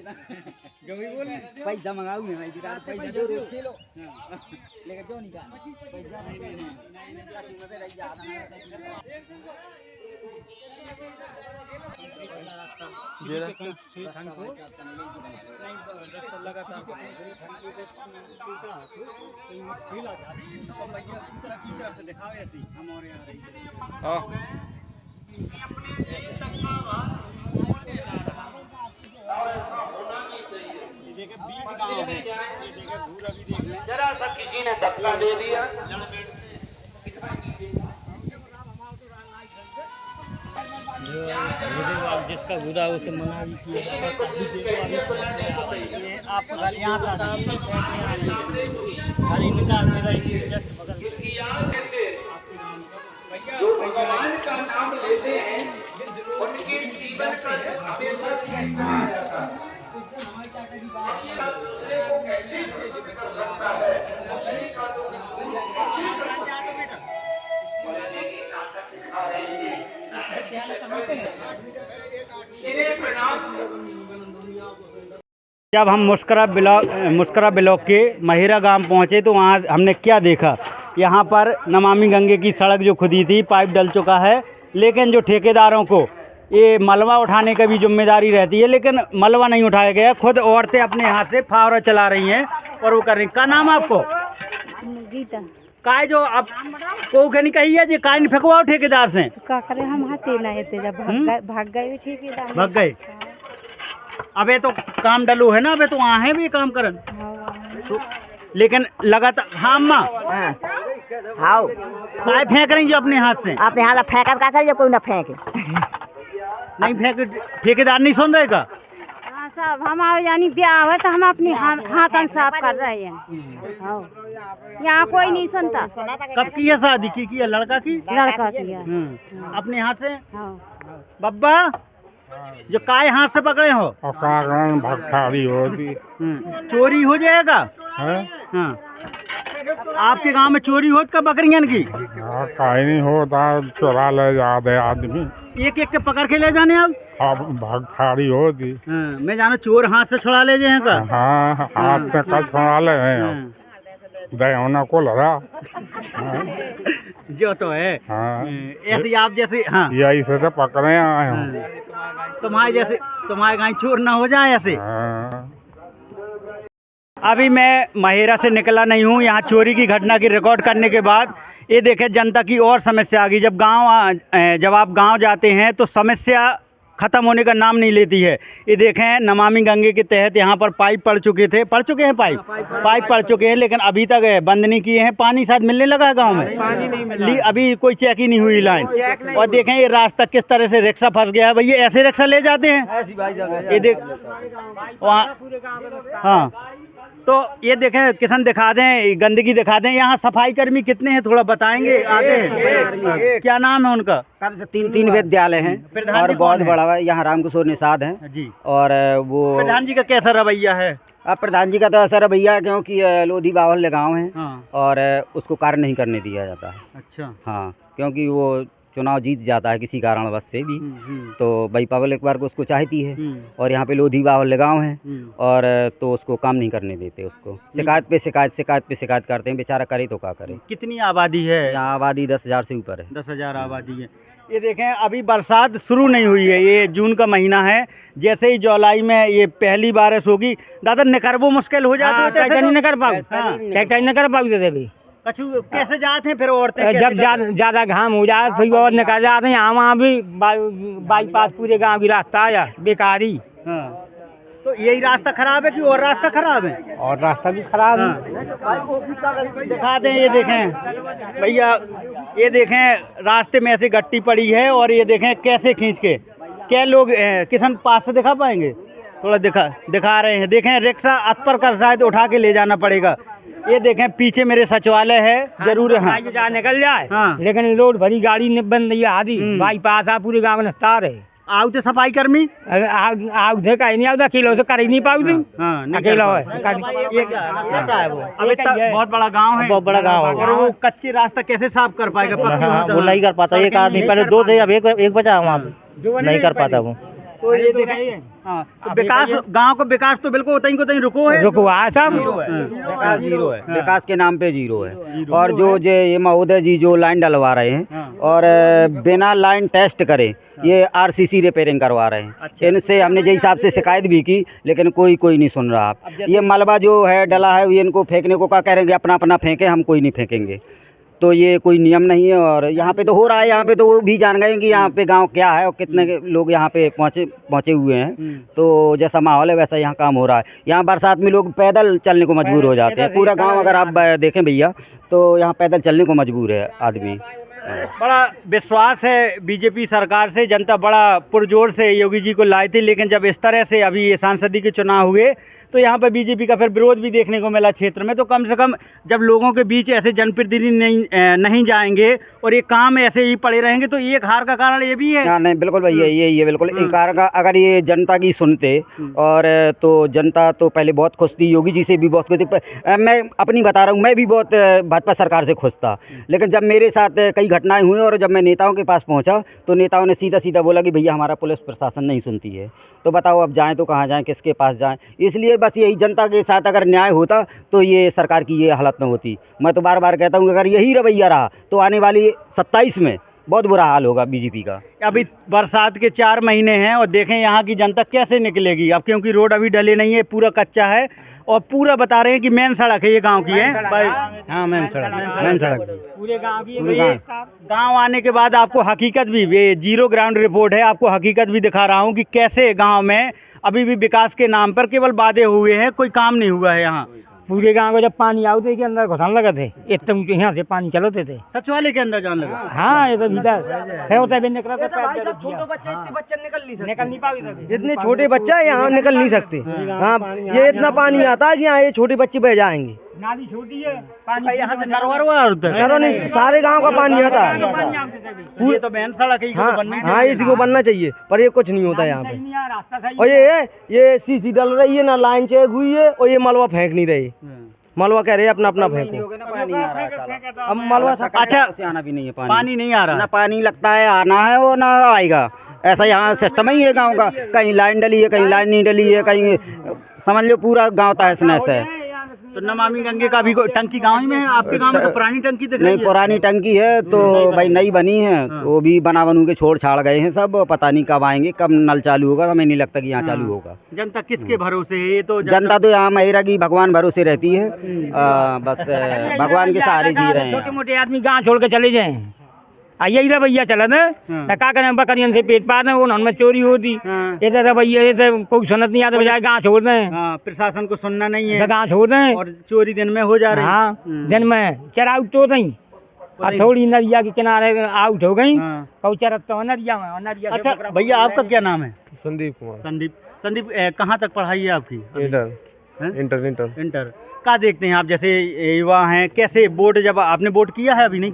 जो भी बोल पैसा मंगाऊ मैं पैसा दो रोज के लो लेकर क्यों नहीं का पैसा ये रास्ता लगातार दिखावे ऐसी हमारे यहाँ रही बीच गाँव है जरा सा किसी ने धक्का दे दिया जिसका बुरा उसे मना भी किया। ये आपको यहाँ जो भगवान का नाम लेते हैं उनके जीवन का हमेशा यही कहा जाता है को कैसे घोषित कर सकता है नहीं का तो इन्हें प्रणाम। जब हम मुस्करा ब्लॉक के महिरा गांव पहुंचे तो वहां हमने क्या देखा। यहां पर नमामि गंगे की सड़क जो खुदी थी, पाइप डल चुका है, लेकिन जो ठेकेदारों को ये मलबा उठाने का भी जिम्मेदारी रहती है, लेकिन मलबा नहीं उठाया गया। खुद औरतें अपने हाथ से फावड़ा चला रही हैं और वो कर रही। क्या नाम है आपको? गीता। काय जो अब को नहीं कही है जी काय नहीं फेंकवाओ ठेकेदार से का करे हम हाथे ना आते जब भाग गए ठेकेदार भाग गए। अबे तो काम डलू है ना, अबे तो वहाँ है भी काम करन तो, लेकिन लगातार हाँ अम्मा हाँ काय फेंक रही जो अपने हाथ से? अपने हाथ फेंका का करे कोई ना फेंके नहीं फेंक ठेकेदार नहीं सुन रहे का? हाँ साहब हम यानी ब्याह है तो हम अपने हाथ साफ कर रहे हैं। यहाँ कोई नहीं सुनता। कब की है शादी की है? लड़का की है अपने हाथ से। बब्बा जो काय हाथ से पकड़े हो भगखारी होती चोरी हो जाएगा। हाँ आपके गांव में चोरी होत का बकरियन की? कहीं नहीं होता, चुरा ले जाते आदमी, एक एक के पकड़ के ले जाने। अब भगखारी होती। मैं जानो चोर हाथ से छुड़ा ले जाए का? हाँ हाथ से का छुड़ा ले दयाना को लगा जो तो है। हाँ ऐसे आप जैसे हाँ यही से तो पकड़े आए हम। तुम्हारे जैसे तुम्हारे गाँव चोर ना हो जाए ऐसे। हाँ। अभी मैं महिरा से निकला नहीं हूँ। यहाँ चोरी की घटना की रिकॉर्ड करने के बाद ये देखें जनता की और समस्या आ गई। जब आप गांव जाते हैं तो समस्या ख़त्म होने का नाम नहीं लेती है। ये देखें नमामि गंगे के तहत यहाँ पर पाइप पड़ चुके हैं, पाइप पड़ चुके हैं, लेकिन अभी तक बंद नहीं किए हैं। पानी शायद मिलने लगा है गाँव में, पानी नहीं मिला। अभी कोई चेक ही नहीं हुई लाइन। और देखें ये रास्ता किस तरह से रिक्शा फंस गया है। भैया ऐसे रिक्शा ले जाते हैं ये देख वहाँ। हाँ तो ये देखें किसान दिखा दें, गंदगी दिखा दें। यहाँ सफाई कर्मी कितने हैं थोड़ा बताएंगे? आगे क्या नाम है उनका? तीन विद्यालय हैं और बहुत बड़ा यहाँ रामकिशोर निषाद हैं जी। और वो प्रधान जी का कैसा रवैया है? अब प्रधान जी का तो ऐसा रवैया क्योंकि लोधी बावल गाँव है और उसको कार्य नहीं करने दिया जाता है। अच्छा हाँ क्योंकि वो चुनाव जीत जाता है किसी कारणवश से भी तो भाई पब्लिक वर्ग उसको चाहती है और यहाँ पे लोधी बावल गाँव है और तो उसको काम नहीं करने देते। उसको शिकायत पे शिकायत करते हैं। बेचारा करे तो क्या करे। कितनी आबादी है यहाँ? आबादी 10,000 से ऊपर है। 10,000 आबादी है। ये देखें अभी बरसात शुरू नहीं हुई है, ये जून का महीना है। जैसे ही जुलाई में ये पहली बारिश होगी दादा निकरबो मुश्किल हो जाती है। कछु कैसे जाते हैं फिर औरतें? जब ज्यादा घाम हो जाए तो और निकल जाते हैं। वहाँ भी बाईपास पूरे गांव की रास्ता है बेकारी। हाँ तो यही रास्ता खराब है कि और रास्ता खराब है? और रास्ता भी खराब है। दिखा दें ये देखें भैया, ये देखें रास्ते में ऐसी गट्टी पड़ी है और ये देखें कैसे खींच के क्या लोग किसान पास से दिखा पाएंगे? थोड़ा दिखा रहे हैं। देखें रिक्शा अतपर कर शायद उठा के ले जाना पड़ेगा। ये देखें पीछे मेरे सचिवालय है जरूर। हाँ निकल जाए हाँ लेकिन लोड भरी गाड़ी बंद नहीं आदि बाईपास आ पूरे गाँव में तार है। आओ थे सफाई कर्मी आओ थे कहीं नहीं आता अकेलो से कर ही नहीं पाऊ तुम। अकेला है बहुत बड़ा गांव है, बहुत बड़ा गांव है और वो कच्ची रास्ता कैसे साफ कर पाएगा? वो नहीं कर पाता। एक आदमी पहले दो थे, अब एक बचा वहाँ नहीं कर पाता वो। तो ये देखिए, हाँ, तो विकास गांव का विकास तो बिल्कुल उतई को तई रुको है, सब विकास जीरो है, विकास के नाम पे जीरो है। और जो ये महोदय जी जो लाइन डलवा रहे हैं और बिना लाइन टेस्ट करे ये आरसीसी रिपेयरिंग करवा रहे हैं। इनसे हमने जिस हिसाब से शिकायत भी की, लेकिन कोई नहीं सुन रहा। आप ये मलबा जो है डला है, ये इनको फेंकने को क्या करेंगे, अपना अपना फेंके, हम कोई नहीं फेंकेंगे। तो ये कोई नियम नहीं है। और यहाँ पे तो हो रहा है, यहाँ पे तो वो भी जान गए कि यहाँ पे गांव क्या है और कितने लोग यहाँ पे पहुँचे हुए हैं। तो जैसा माहौल है वैसा यहाँ काम हो रहा है। यहाँ बरसात में लोग पैदल चलने को मजबूर हो जाते हैं। पूरा गांव अगर आप देखें भैया तो यहाँ पैदल चलने को मजबूर है आदमी। बड़ा विश्वास है बीजेपी सरकार से, जनता बड़ा पुरजोर से योगी जी को लाए थे, लेकिन जब इस तरह से अभी ये सांसदी के चुनाव हुए तो यहाँ पर बीजेपी का फिर विरोध भी देखने को मिला क्षेत्र में। तो कम से कम जब लोगों के बीच ऐसे जनप्रतिनिधि नहीं जाएंगे और ये काम ऐसे ही पड़े रहेंगे तो एक हार का कारण ये भी है। हाँ नहीं बिल्कुल भैया, ये बिल्कुल एक कारण का, अगर ये जनता की सुनते और तो जनता तो पहले बहुत खुश थी, योगी जी से भी बहुत खुश थी। मैं अपनी बता रहा हूँ, मैं भी बहुत भाजपा सरकार से खुश था, लेकिन जब मेरे साथ कई घटनाएं हुई और जब मैं नेताओं के पास पहुँचा तो नेताओं ने सीधा बोला कि भैया हमारा पुलिस प्रशासन नहीं सुनती है, तो बताओ अब जाएँ तो कहाँ जाएँ, किसके पास जाएँ। इसलिए बस यही जनता के साथ अगर न्याय होता तो ये सरकार की ये हालत न होती। मैं तो बार बार कहता हूँ अगर यही रवैया रहा तो आने वाली 27 में बहुत बुरा हाल होगा बीजेपी का। अभी बरसात के 4 महीने हैं और देखें यहाँ की जनता कैसे निकलेगी अब, क्योंकि रोड अभी डले नहीं है, पूरा कच्चा है और पूरा बता रहे हैं कि मेन सड़क है ये गांव की है। हाँ मेन सड़क पूरे गांव की है। गांव आने के बाद आपको हकीकत भी, ये जीरो ग्राउंड रिपोर्ट है, आपको हकीकत भी दिखा रहा हूँ कि कैसे गांव में अभी भी विकास के नाम पर केवल वादे हुए हैं, कोई काम नहीं हुआ है। यहाँ पूरे गांव को जब पानी आते के अंदर घुसन लगे थे, इतने ऊँचे यहाँ से पानी चलते थे, सचिवालय के अंदर जाने लगा। हाँ ये तो भीतर है, होता भी निकला तो छोटे बच्चे इतने बच्चे निकल नहीं पाए, जितने छोटे बच्चे यहाँ निकल नहीं सकते। हाँ ये इतना पानी आता है कि यहाँ ये छोटे बच्चे बह जाएंगे। नाली छोटी है, पानी यहाँ से घरों नहीं, सारे गांव का पानी आता है। ये तो मेन सड़क है, हाँ इसी को बनना चाहिए, पर ये कुछ नहीं होता यहाँ पे। और ये सीसी डल रही है ना, लाइन चेक हुई है और ये मलबा फेंक नहीं रही। मलबा कह रहे अपना फेंको। अब मलबा अच्छा आना भी नहीं है, पानी नहीं आ रहा, ना पानी लगता है आना है और ना आएगा। ऐसा यहाँ सिस्टम ही है गाँव का, कहीं लाइन डली है, कहीं लाइन नहीं डली है, कहीं समझ लो पूरा गाँव तहस नहस है। तो नमामि गंगे का भी टंकी गाँव ही में है, आपके गाँव में तो पुरानी टंकी दिख रही है। नहीं पुरानी टंकी है तो भाई नई बनी है, वो भी बनू के छोड़ छाड़ गए हैं सब, पता नहीं कब आएंगे, कब नल चालू होगा, हमें नहीं लगता कि यहाँ चालू होगा। जनता किसके भरोसे है? ये तो जनता तो यहाँ महिरा की भगवान भरोसे रहती है, बस भगवान के सहारे जी रहे हैं। छोटे मोटे आदमी गाँव छोड़ के चले जाए, यही रवैया चला था, क्या करें, बकरियन से पेट पार उनमें चोरी होती, ये रवैया कोई सुनत नहीं आता, बजाय गाँव छोड़ दें। प्रशासन को सुनना नहीं है, गाँव छोड़ दें और चोरी दिन में हो जा रही है। हाँ दिन में चराउट तो नहीं, और थोड़ी नदिया के किनारे आउट हो गई, चरत तो नदिया में, नदिया। अच्छा भैया आपका क्या नाम है? संदीप कुमार। संदीप कहाँ तक पढ़ाई है आपकी? इंटर। क्या देखते हैं आप, जैसे युवा हैं, कैसे वोट, जब आपने वोट किया है? अभी नहीं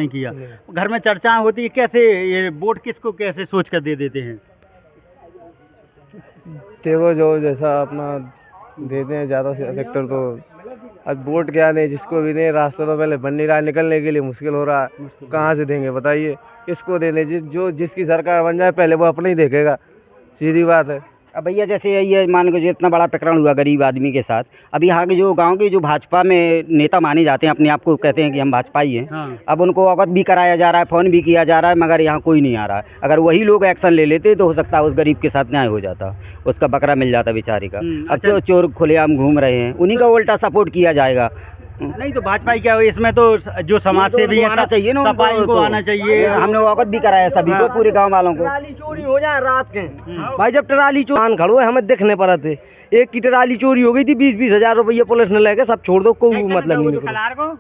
किया। घर में चर्चाएं होती है, कैसे ये वोट किसको कैसे सोच कर दे देते हैं? देखो जो जैसा अपना देते हैं ज़्यादा से अधिकतर, तो अब वोट क्या नहीं, जिसको भी नहीं, रास्ता तो पहले बन नहीं रहा, निकलने के लिए मुश्किल हो रहा है, कहाँ से देंगे बताइए, किसको देने? जिसकी सरकार बन जाए पहले वो अपने ही देखेगा, सीधी बात है। अब भैया जैसे ये मान लो जो इतना बड़ा प्रकरण हुआ गरीब आदमी के साथ, अब यहाँ के जो गांव के जो भाजपा में नेता माने जाते हैं, अपने आप को कहते हैं कि हम भाजपाई हैं, अब उनको अवगत भी कराया जा रहा है, फ़ोन भी किया जा रहा है, मगर यहाँ कोई नहीं आ रहा है। अगर वही लोग एक्शन ले लेते तो हो सकता है उस गरीब के साथ न्याय हो जाता, उसका बकरा मिल जाता बेचारे का। अब तो चोर खुलेआम घूम रहे हैं, उन्हीं का उल्टा सपोर्ट किया जाएगा। नहीं तो भाजपा क्या हो, इसमें तो जो समाज से भी आना चाहिए ना, सफाई को आना चाहिए। हमने अवगत भी कराया सभी को, पूरे गांव वालों को। ट्राली चोरी हो जाए रात के, भाई जब ट्राली चोरी खड़ो है, हमें देखने पर थे, एक की ट्राली चोरी हो गई थी, 20-20 हज़ार रुपये पुलिस ने लेके सब छोड़ दो, कोई मतलब नहीं।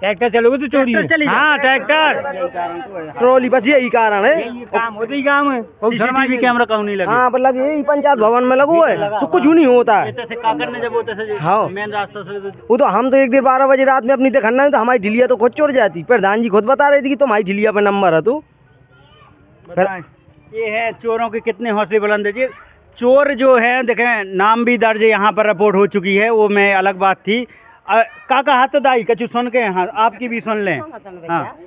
ट्रैक्टर चलोगे तो चोरी है। हाँ ट्रैक्टर ट्रॉली, बस यही कारण है, काम होते ही काम है, सीसीटीवी कैमरा क्यों नहीं लगा? हाँ मतलब यही पंचायत भवन में लगो है, तो कुछ नहीं होता है। हाँ मेन रास्ता से वो तो हम तो एक दिन 12 बजे रात में अपनी देखना है, तो हमारी ढिलिया तो खुद चोर जाती। प्रधान जी खुद बता रही थी कि तुम्हारी ढिलिया पे नंबर है। तो ये है चोरों के कितने हौसले बुलंद है। चोर जो है देखें, नाम भी दर्ज यहाँ पर रिपोर्ट हो चुकी है, वो मैं अलग बात थी। काका हाथ दाई कचू सुन के, हाँ आपकी भी सुन लें। हाँ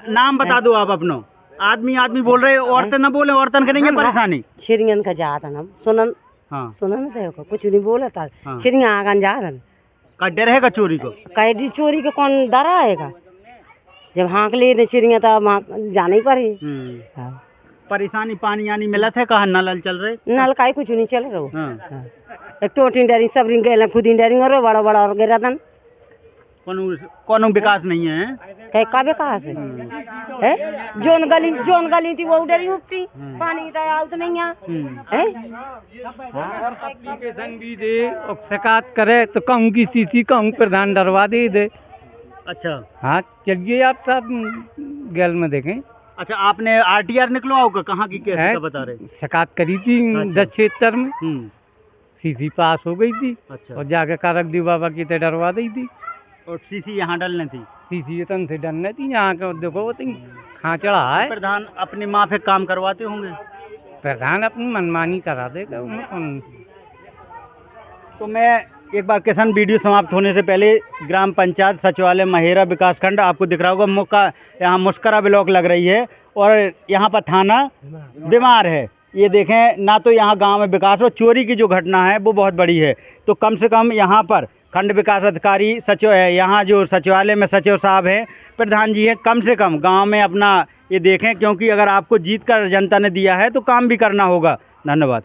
नाम बता दो आप अपनो। आदमी आदमी बोल रहे, औरतें ना बोले, औरतन करेंगे परेशानी। छिरियन का जाता ना सुनन हाँ सुनन देखो कुछ नहीं बोला था हाँ। छिरिया आगन जा रहा का डर है का चोरी को? कैदी चोरी के कौन डरा आएगा जब हाँक ले दे चिड़िया तो जाना ही पड़े। हाँ। परेशानी पानी यानी मिला था कहा नल चल रहे? नल का कुछ नहीं चल रहा हाँ। एक टोटी डरी सब रिंग गए खुद ही डरी और बड़ा बड़ा और गिरा दन कोनो विकास नहीं है कहीं का विकास है जोन गली थी वो डरी उपटी पानी का आउट नहीं है एप्लीकेशन भी दे और शिकायत करे तो कहूँ की सीसी कहूँ प्रधान डरवा दे। अच्छा हाँ चलिए आप सब गैल में देखें। अच्छा आपने आरटीआर निकलवाओ होगा कहाँ की कैसे का बता रहे? शिकायत करी थी 10 क्षेत्र में सीसी पास हो गई थी। अच्छा और जाके कारक दी बाबा की तो डरवा दी थी और सीसी यहाँ डालने थी? सीसी तन से डरने थी यहाँ का देखो खाँ चढ़ा है। प्रधान अपनी माँ पे काम करवाते होंगे? प्रधान अपनी मनमानी करा देगा। तो मैं एक बार किसान वीडियो समाप्त होने से पहले ग्राम पंचायत सचिवालय महेरा विकासखंड आपको दिख रहा होगा यहाँ मुस्करा ब्लॉक लग रही है और यहाँ पर थाना बीमार है। ये देखें ना तो यहाँ गांव में विकास और चोरी की जो घटना है वो बहुत बड़ी है। तो कम से कम यहाँ पर खंड विकास अधिकारी सचिव है, यहाँ जो सचिवालय में सचिव साहब हैं, प्रधान जी हैं, कम से कम गांव में अपना ये देखें क्योंकि अगर आपको जीत कर जनता ने दिया है तो काम भी करना होगा। धन्यवाद।